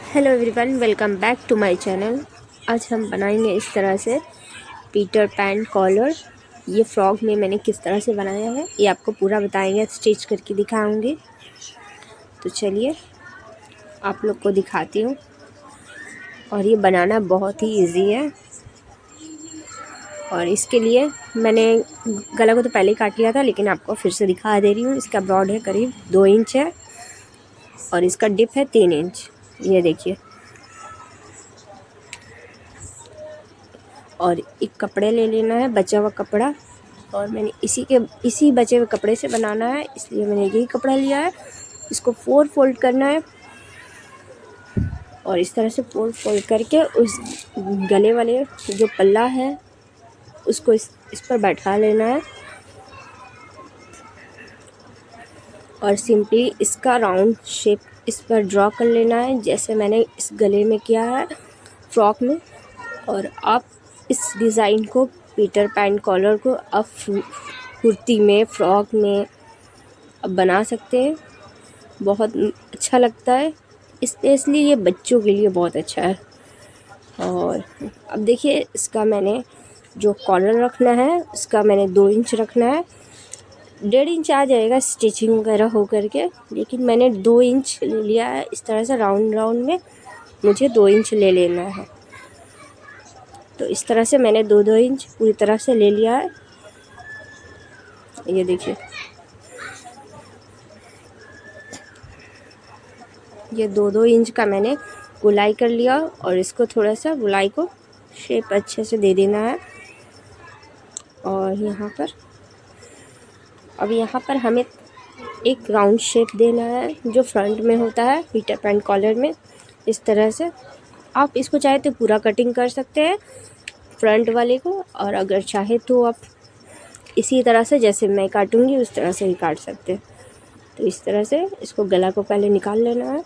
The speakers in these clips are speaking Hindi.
Hello everyone, welcome back to my channel. आज हम बनाएंगे इस तरह से पीटर पैन कॉलर। ये फ्रॉक में मैंने किस तरह से बनाया है ये आपको पूरा बताएंगे, स्टिच करके दिखाऊंगी। तो चलिए आप लोग को दिखाती हूँ। और ये बनाना बहुत ही इजी है। और इसके लिए मैंने गला को तो पहले ही काट लिया था, लेकिन आपको फिर से दिखा दे रही हूँ। इसका ब्रॉड है करीब 2 इंच है और इसका डिप है 3 इंच। ये देखिए। और एक कपड़े ले लेना है, बचा हुआ कपड़ा। और मैंने इसी बचे हुए कपड़े से बनाना है, इसलिए मैंने यही कपड़ा लिया है। इसको 4 फोल्ड करना है और इस तरह से 4 फोल्ड करके उस गले वाले जो पल्ला है उसको इस पर बैठा लेना है। और सिंपली इसका राउंड शेप इस पर ड्रॉ कर लेना है, जैसे मैंने इस गले में किया है फ्रॉक में। और आप इस डिज़ाइन को, पीटर पैन कॉलर को, आप कुर्ती में, फ्रॉक में अब बना सकते हैं। बहुत अच्छा लगता है, स्पेशली ये बच्चों के लिए बहुत अच्छा है। और अब देखिए, इसका मैंने जो कॉलर रखना है उसका मैंने 2 इंच रखना है। 1.5 इंच आ जाएगा स्टिचिंग वगैरह हो करके, लेकिन मैंने 2 इंच ले लिया है। इस तरह से राउंड राउंड में मुझे 2 इंच ले लेना है। तो इस तरह से मैंने 2-2 इंच पूरी तरह से ले लिया है। ये देखिए, ये 2-2 इंच का मैंने गोलाई कर लिया। और इसको थोड़ा सा गोलाई को शेप अच्छे से दे देना है। और यहाँ पर हमें एक राउंड शेप देना है जो फ्रंट में होता है पीटर पैन कॉलर में। इस तरह से आप इसको चाहे तो पूरा कटिंग कर सकते हैं फ्रंट वाले को, और अगर चाहे तो आप इसी तरह से जैसे मैं काटूंगी उस तरह से ही काट सकते हैं। तो इस तरह से इसको गला को पहले निकाल लेना है।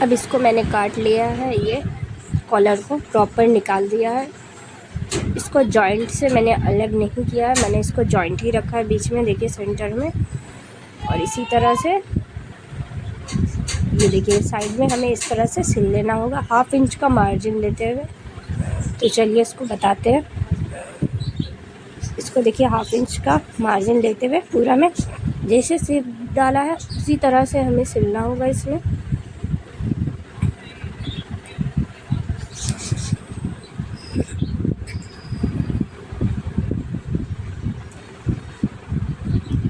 अब इसको मैंने काट लिया है, ये कॉलर को प्रॉपर निकाल दिया है। इसको जॉइंट से मैंने अलग नहीं किया है, मैंने इसको जॉइंट ही रखा है बीच में, देखिए सेंटर में। और इसी तरह से ये देखिए साइड में हमें इस तरह से सिल लेना होगा, 1/2 इंच का मार्जिन लेते हुए। तो चलिए इसको बताते हैं। इसको देखिए 1/2 इंच का मार्जिन लेते हुए पूरा में जैसे सिल डाला है उसी तरह से हमें सिलना होगा इसमें।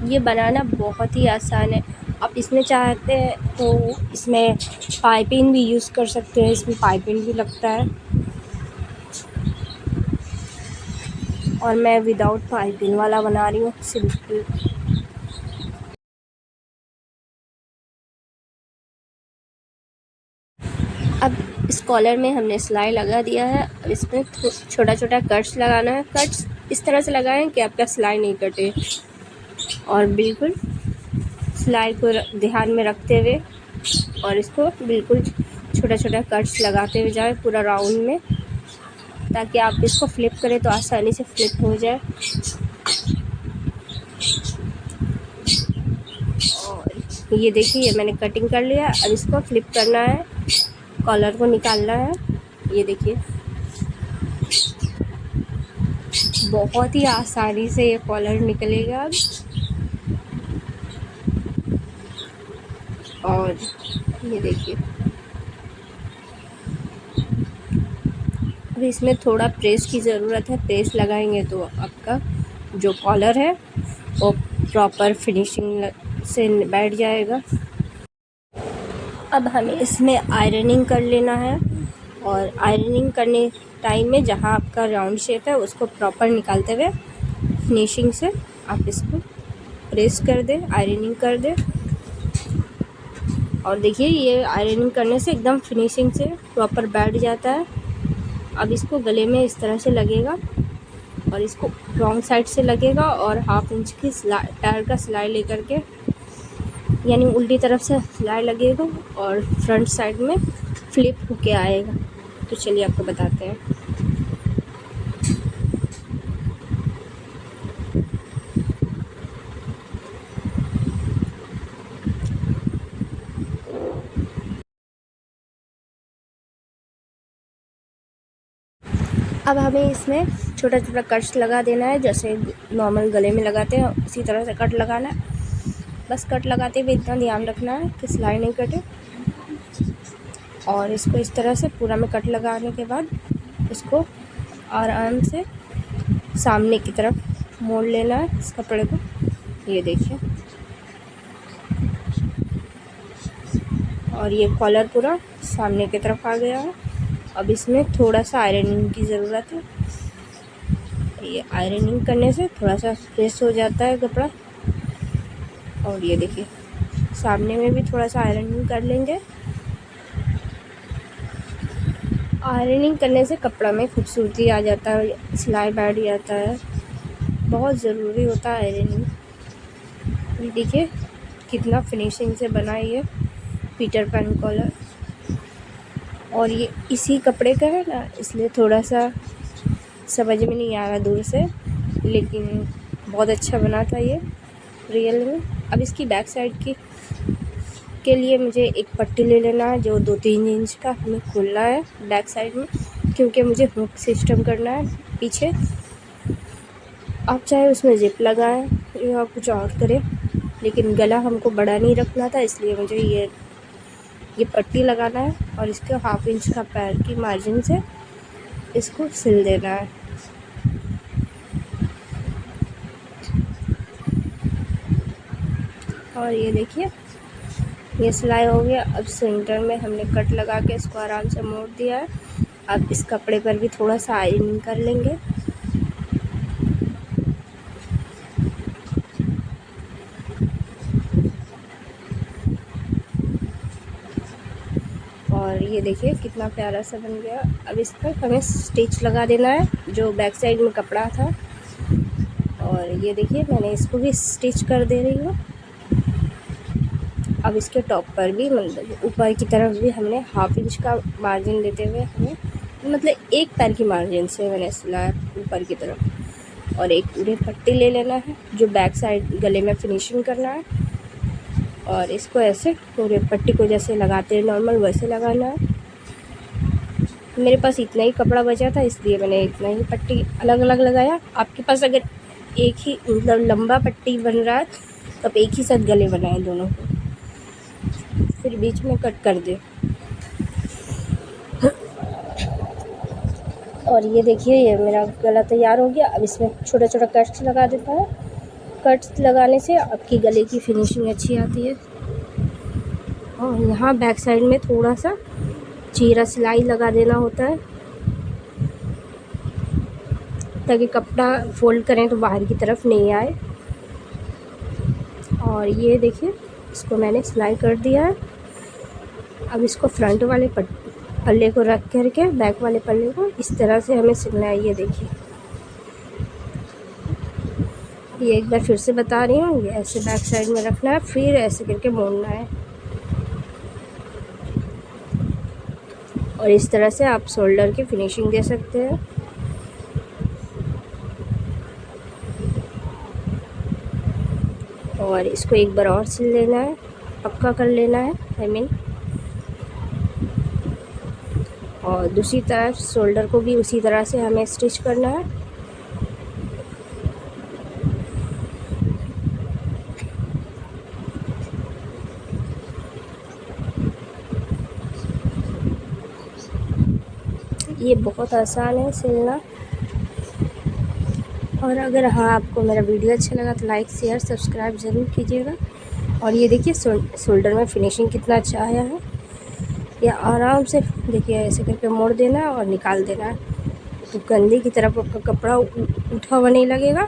ये बनाना बहुत ही आसान है। आप इसमें चाहते हैं तो इसमें पाइपिंग भी यूज़ कर सकते हैं, इसमें पाइपिंग भी लगता है। और मैं विदाउट पाइपिंग वाला बना रही हूँ, सिंपल। अब इस कॉलर में हमने सिलाई लगा दिया है। अब इसमें छोटा छोटा कट्स लगाना है। कट्स इस तरह से लगाएं कि आपका सिलाई नहीं कटे, और बिल्कुल सिलाई को ध्यान में रखते हुए और इसको बिल्कुल छोटा छोटा कट्स लगाते हुए जाए पूरा राउंड में, ताकि आप इसको फ्लिप करें तो आसानी से फ्लिप हो जाए। और ये देखिए, ये मैंने कटिंग कर लिया। अब इसको फ्लिप करना है, कॉलर को निकालना है। ये देखिए, बहुत ही आसानी से ये कॉलर निकलेगा। और ये देखिए, अब इसमें थोड़ा प्रेस की ज़रूरत है। प्रेस लगाएंगे तो आपका जो कॉलर है वो प्रॉपर फिनिशिंग से बैठ जाएगा। अब हमें इसमें आयरनिंग कर लेना है। और आयरनिंग करने टाइम में जहाँ आपका राउंड शेप है उसको प्रॉपर निकालते हुए फिनिशिंग से आप इसको प्रेस कर दें, आयरनिंग कर दें। और देखिए ये आयरनिंग करने से एकदम फिनिशिंग से प्रॉपर बैठ जाता है। अब इसको गले में इस तरह से लगेगा और इसको रॉन्ग साइड से लगेगा और 1/2 इंच की टायर का सिलाई लेकर के, यानी उल्टी तरफ से सिलाई लगेगा और फ्रंट साइड में फ्लिप होके आएगा। तो चलिए आपको बताते हैं। अब हमें इसमें छोटा छोटा कट्स लगा देना है, जैसे नॉर्मल गले में लगाते हैं उसी तरह से कट लगाना है। बस कट लगाते हुए इतना ध्यान रखना है कि सिलाई नहीं कटे। और इसको इस तरह से पूरा में कट लगाने के बाद इसको आराम से सामने की तरफ मोड़ लेना है इस कपड़े को। ये देखिए, और ये कॉलर पूरा सामने की तरफ आ गया है। अब इसमें थोड़ा सा आयरनिंग की ज़रूरत है। ये आयरनिंग करने से थोड़ा सा फ्रेश हो जाता है कपड़ा। और ये देखिए, सामने में भी थोड़ा सा आयरनिंग कर लेंगे। आयरनिंग करने से कपड़ा में खूबसूरती आ जाता है, सिलाई बैठ जाता है। बहुत ज़रूरी होता है आयरनिंग। ये देखिए कितना फिनिशिंग से बना ये पीटर पैन कॉलर। और ये इसी कपड़े का है ना, इसलिए थोड़ा सा समझ में नहीं आ रहा दूर से, लेकिन बहुत अच्छा बना था ये रियल में। अब इसकी बैक साइड की के लिए मुझे एक पट्टी ले लेना है जो 2-3 इंच का हमें खोलना है बैक साइड में, क्योंकि मुझे हुक सिस्टम करना है पीछे। आप चाहे उसमें जिप लगाएं या कुछ और करें, लेकिन गला हमको बड़ा नहीं रखना था, इसलिए मुझे ये पट्टी लगाना है और इसके 1/2 इंच का पैर की मार्जिन से इसको सिल देना है। और ये देखिए ये सिलाई हो गया। अब सेंटर में हमने कट लगा के इसको आराम से मोड़ दिया है। अब इस कपड़े पर भी थोड़ा सा आयरनिंग कर लेंगे। और ये देखिए कितना प्यारा सा बन गया। अब इस पर हमें स्टिच लगा देना है जो बैक साइड में कपड़ा था। और ये देखिए मैंने इसको भी स्टिच कर दे रही हूँ। अब इसके टॉप पर भी मतलब ऊपर की तरफ भी हमने 1/2 इंच का मार्जिन लेते हुए हमें मतलब एक पैर की मार्जिन से मैंने सिलाया ऊपर की तरफ। और एक पूरे पट्टी ले लेना है जो बैक साइड गले में फिनिशिंग करना है। और इसको ऐसे पूरे पट्टी को जैसे लगाते हैं नॉर्मल वैसे लगाना है। मेरे पास इतना ही कपड़ा बचा था, इसलिए मैंने इतना ही पट्टी अलग अलग लगाया। आपके पास अगर एक ही मतलब लंबा पट्टी बन रहा है तो आप एक ही साथ गले बनाएं दोनों को, फिर बीच में कट कर दे। और ये देखिए ये मेरा गला तैयार हो गया। अब इसमें छोटा छोटा कट्स लगा देता है। कट्स लगाने से आपकी गले की फिनिशिंग अच्छी आती है। और यहाँ बैक साइड में थोड़ा सा चीरा सिलाई लगा देना होता है ताकि कपड़ा फोल्ड करें तो बाहर की तरफ नहीं आए। और ये देखिए इसको मैंने सिलाई कर दिया है। अब इसको फ्रंट वाले पल्ले को रख करके बैक वाले पल्ले को इस तरह से हमें सिलना है। ये देखिए, ये एक बार फिर से बता रही हूँ, ये ऐसे बैक साइड में रखना है, फिर ऐसे करके मोड़ना है। और इस तरह से आप शोल्डर की फिनिशिंग दे सकते हैं। और इसको एक बार और सिल लेना है, पक्का कर लेना है और दूसरी तरफ शोल्डर को भी उसी तरह से हमें स्टिच करना है। ये बहुत आसान है सिलना। और अगर हाँ आपको मेरा वीडियो अच्छा लगा तो लाइक शेयर सब्सक्राइब ज़रूर कीजिएगा। और ये देखिए शोल्डर में फिनिशिंग कितना अच्छा आया है। या आराम से देखिए ऐसे करके मोड़ देना है और निकाल देना है, तो गले की तरफ आपका कपड़ा उठा हुआ नहीं लगेगा।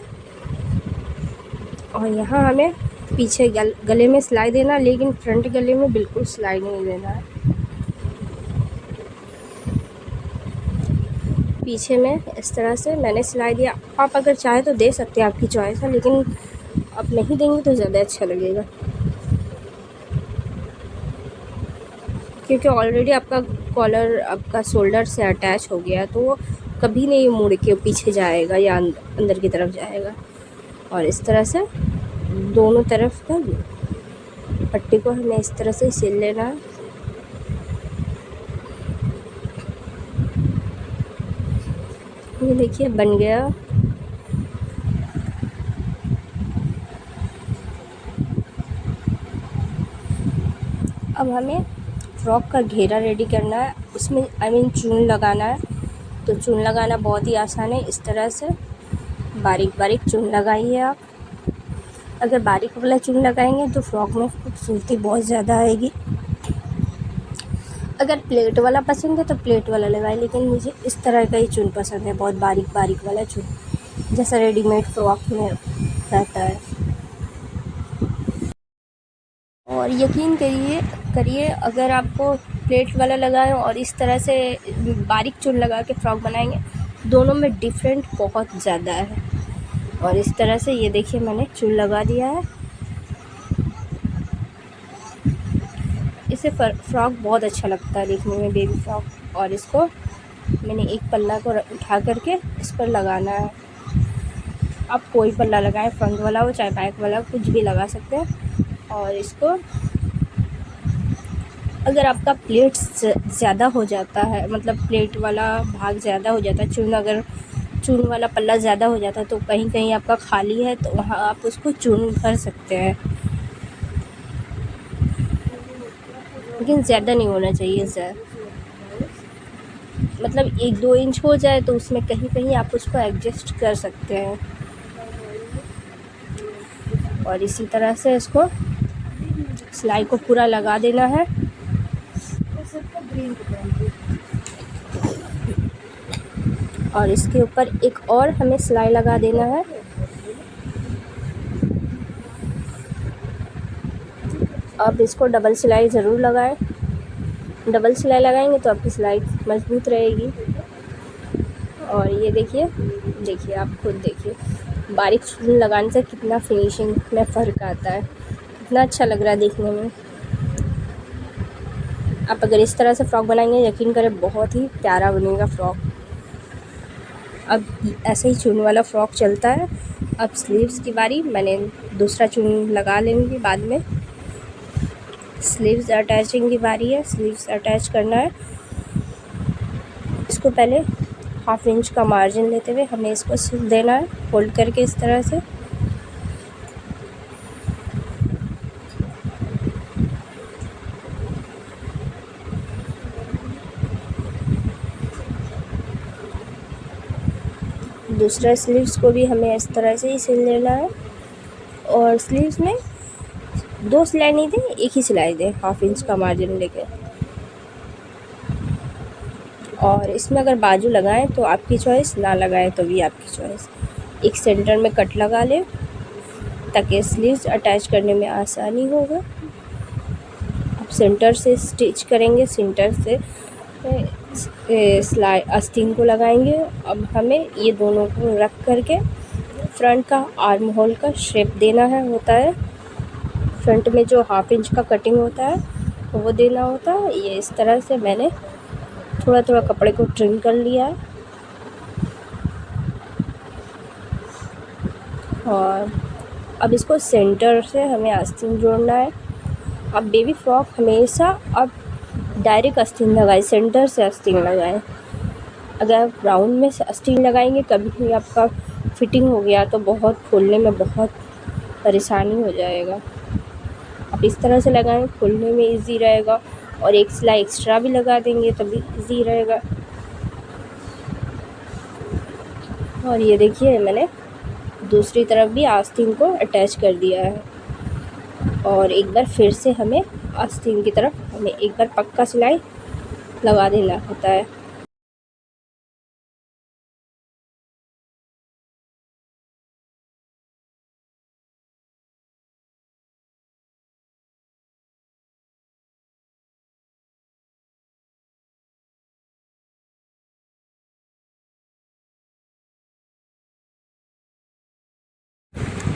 और यहाँ हमें पीछे गले में सिलाई देना, लेकिन फ्रंट गले में बिल्कुल सिलाई नहीं देना है। पीछे में इस तरह से मैंने सिलाई दिया। आप अगर चाहे तो दे सकते हैं, आपकी चॉइस है, लेकिन आप नहीं देंगे तो ज़्यादा अच्छा लगेगा, क्योंकि ऑलरेडी आपका कॉलर आपका शोल्डर से अटैच हो गया, तो वो कभी नहीं मुड़ के पीछे जाएगा या अंदर की तरफ जाएगा। और इस तरह से दोनों तरफ का पट्टी को हमें इस तरह से सिल लेना है। ये देखिए बन गया। अब हमें फ्रॉक का घेरा रेडी करना है, उसमें चून लगाना है। तो चून लगाना बहुत ही आसान है। इस तरह से बारीक बारीक चून लगाइए आप। अगर बारीक वाला चून लगाएंगे तो फ्रॉक में खूबसूरती बहुत ज़्यादा आएगी। अगर प्लेट वाला पसंद है तो प्लेट वाला लगाएं, लेकिन मुझे इस तरह का ही चून पसंद है, बहुत बारीक बारीक वाला चून, जैसा रेडीमेड फ्रॉक में रहता है। और यकीन करिए अगर आपको प्लेट वाला लगाएं और इस तरह से बारीक चून लगा के फ्रॉक बनाएंगे, दोनों में डिफरेंट बहुत ज़्यादा है। और इस तरह से ये देखिए मैंने चून लगा दिया है। इससे फ्रॉक बहुत अच्छा लगता है देखने में, बेबी फ्रॉक। और इसको मैंने एक पल्ला को उठा करके इस पर लगाना है। आप कोई पल्ला लगाएं, फ्रंट वाला हो चाहे बैक वाला, कुछ भी लगा सकते हैं। और इसको अगर आपका प्लेट ज़्यादा हो जाता है, मतलब प्लेट वाला भाग ज़्यादा हो जाता है, अगर चून वाला पल्ला ज़्यादा हो जाता है, तो कहीं कहीं आपका खाली है तो वहाँ आप उसको चून भर सकते हैं, लेकिन ज़्यादा नहीं होना चाहिए सर। मतलब 1-2 इंच हो जाए तो उसमें कहीं कहीं आप उसको एडजस्ट कर सकते हैं। और इसी तरह से इसको सिलाई को पूरा लगा देना है। और इसके ऊपर एक और हमें सिलाई लगा देना है। आप इसको डबल सिलाई ज़रूर लगाएं। डबल सिलाई लगाएंगे तो आपकी सिलाई मजबूत रहेगी। और ये देखिए आप खुद देखिए, बारीक चून लगाने से कितना फिनिशिंग में फ़र्क आता है, कितना अच्छा लग रहा है देखने में। आप अगर इस तरह से फ्रॉक बनाएंगे, यकीन करें बहुत ही प्यारा बनेगा फ्रॉक। अब ऐसे ही चून वाला फ्रॉक चलता है। अब स्लीव्स की बारी, मैंने दूसरा चून लगा लेंगे बाद में। स्लीव्स अटैचिंग की बारी है, स्लीव्स अटैच करना है। इसको पहले 1/2 इंच का मार्जिन लेते हुए हमें इसको सिल देना है, फोल्ड करके इस तरह से। दूसरा स्लीव्स को भी हमें इस तरह से ही सिल लेना है। और स्लीव्स में 2 सिलाई नहीं दें, एक ही सिलाई दें, 1/2 इंच का मार्जिन लेके। और इसमें अगर बाजू लगाएं तो आपकी चॉइस, ना लगाएं तो भी आपकी चॉइस। एक सेंटर में कट लगा लें ताकि स्लीव्स अटैच करने में आसानी होगा। आप सेंटर से स्टिच करेंगे, सेंटर से सिलाई आस्तीन को लगाएंगे। अब हमें ये दोनों को रख करके फ्रंट का आर्म होल का शेप देना होता है। फ्रंट में जो 1/2 इंच का कटिंग होता है वो देना होता है। ये इस तरह से मैंने थोड़ा थोड़ा कपड़े को ट्रिम कर लिया है। और अब इसको सेंटर से हमें आस्तीन जोड़ना है। अब बेबी फ्रॉक हमेशा आप डायरेक्ट आस्तीन लगाएं, सेंटर से आस्तीन लगाएं। अगर आप राउंड में से आस्तीन लगाएंगे, कभी भी आपका फिटिंग हो गया तो बहुत खोलने में बहुत परेशानी हो जाएगा। आप इस तरह से लगाएं, खोलने में इजी रहेगा। और एक सिलाई एक्स्ट्रा भी लगा देंगे तभी इजी रहेगा। और ये देखिए मैंने दूसरी तरफ भी आस्तीन को अटैच कर दिया है। और एक बार फिर से हमें आस्तीन की तरफ हमें एक बार पक्का सिलाई लगा देना होता है।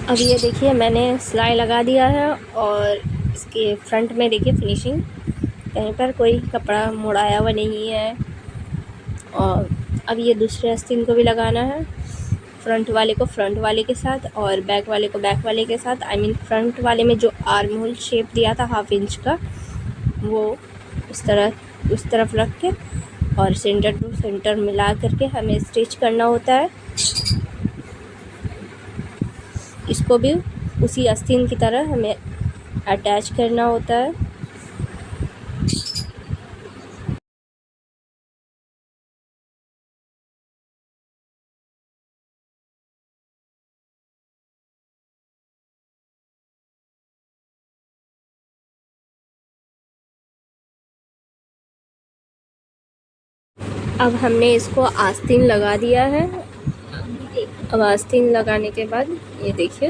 अब ये देखिए मैंने सिलाई लगा दिया है और इसके फ्रंट में देखिए फिनिशिंग, कहीं पर कोई कपड़ा मुड़ाया हुआ नहीं है। और अब ये दूसरे आस्तीन को भी लगाना है, फ्रंट वाले को फ्रंट वाले के साथ और बैक वाले को बैक वाले के साथ। आई मीन फ्रंट वाले में जो आर्म होल शेप दिया था 1/2 इंच का, वो उस तरफ रख के और सेंटर टू सेंटर मिला करके हमें स्टिच करना होता है। इसको भी उसी आस्तीन की तरह हमें अटैच करना होता है। अब हमने इसको आस्तीन लगा दिया है। अब आस्तीन लगाने के बाद ये देखिए,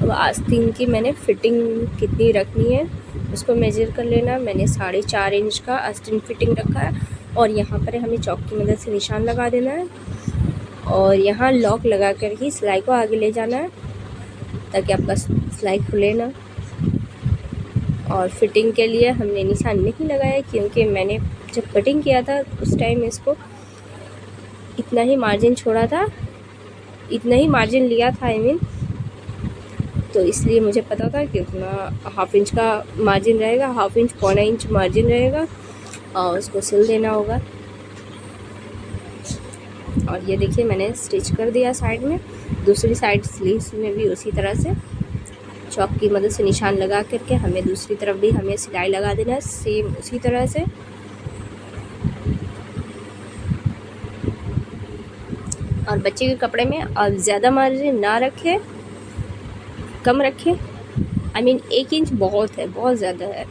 अब आस्तीन की मैंने फिटिंग कितनी रखनी है उसको मेजर कर लेना। मैंने 4.5 इंच का आस्तीन फिटिंग रखा है और यहाँ पर हमें चॉक की मदद से निशान लगा देना है और यहाँ लॉक लगा कर ही सिलाई को आगे ले जाना है ताकि आपका सिलाई खुले ना। और फिटिंग के लिए हमने निशान नहीं लगाया क्योंकि मैंने जब कटिंग किया था उस टाइम इसको इतना ही मार्जिन छोड़ा था, इतना ही मार्जिन लिया था आई मीन, तो इसलिए मुझे पता था कि उतना 1/2 इंच का मार्जिन रहेगा, 1/2 इंच 1/4 इंच मार्जिन रहेगा और उसको सिल देना होगा। और ये देखिए मैंने स्टिच कर दिया साइड में, दूसरी साइड स्लीव्स में भी उसी तरह से चॉक की मदद से निशान लगा करके हमें दूसरी तरफ भी हमें सिलाई लगा देना है सेम उसी तरह से। और बच्चे के कपड़े में आप ज़्यादा मार्जिन ना रखें, कम रखें, आई मीन 1 इंच बहुत है, बहुत ज़्यादा है।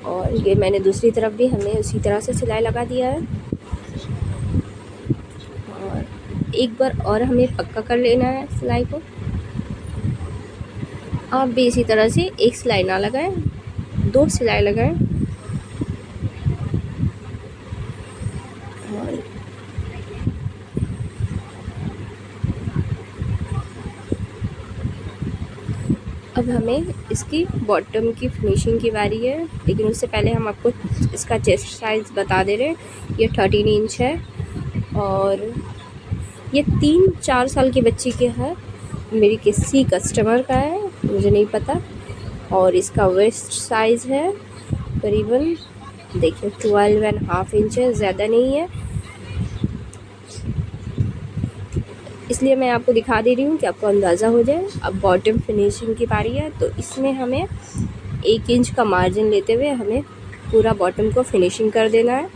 और ये मैंने दूसरी तरफ भी हमें उसी तरह से सिलाई लगा दिया है। और एक बार और हमें पक्का कर लेना है सिलाई को। आप भी इसी तरह से एक सिलाई ना लगाएं, 2 सिलाई लगाएं। और अब हमें इसकी बॉटम की फिनिशिंग की बारी है, लेकिन उससे पहले हम आपको इसका चेस्ट साइज़ बता दे रहे हैं। ये 13 इंच है और ये 3-4 साल की बच्ची के है, मेरी किसी कस्टमर का है, मुझे नहीं पता। और इसका वेस्ट साइज़ है करीबन देखिए 12.5 इंच है, ज़्यादा नहीं है, इसलिए मैं आपको दिखा दे रही हूँ कि आपको अंदाज़ा हो जाए। अब बॉटम फिनिशिंग की बारी है, तो इसमें हमें 1 इंच का मार्जिन लेते हुए हमें पूरा बॉटम को फिनिशिंग कर देना है।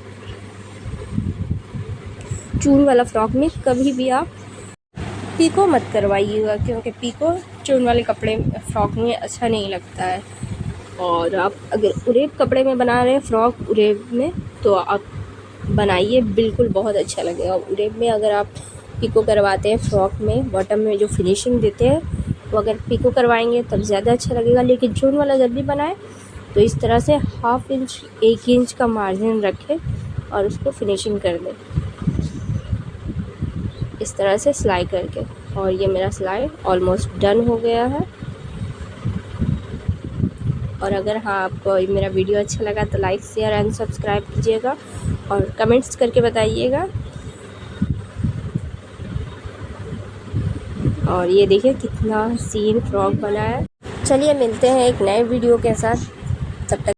चून वाला फ्रॉक में कभी भी आप पीको मत करवाइएगा क्योंकि पीको चून वाले कपड़े फ्रॉक में अच्छा नहीं लगता है। और आप अगर उरेब कपड़े में बना रहे हैं फ्रॉक उरेब में, तो आप बनाइए, बिल्कुल बहुत अच्छा लगेगा। उरेब में अगर आप पीको करवाते हैं फ्रॉक में, बॉटम में जो फिनिशिंग देते हैं वो अगर पीको करवाएंगे तब ज़्यादा अच्छा लगेगा। लेकिन चून वाला जब भी बनाए तो इस तरह से 1/2 इंच 1 इंच का मार्जिन रखें और उसको फिनिशिंग कर दें इस तरह से सिलाई करके। और ये मेरा सिलाई ऑलमोस्ट डन हो गया है। और अगर हाँ आपको मेरा वीडियो अच्छा लगा तो लाइक शेयर एंड सब्सक्राइब कीजिएगा और कमेंट्स करके बताइएगा। और ये देखिए कितना सीन फ्रॉक बना है। चलिए मिलते हैं एक नए वीडियो के साथ, तब तक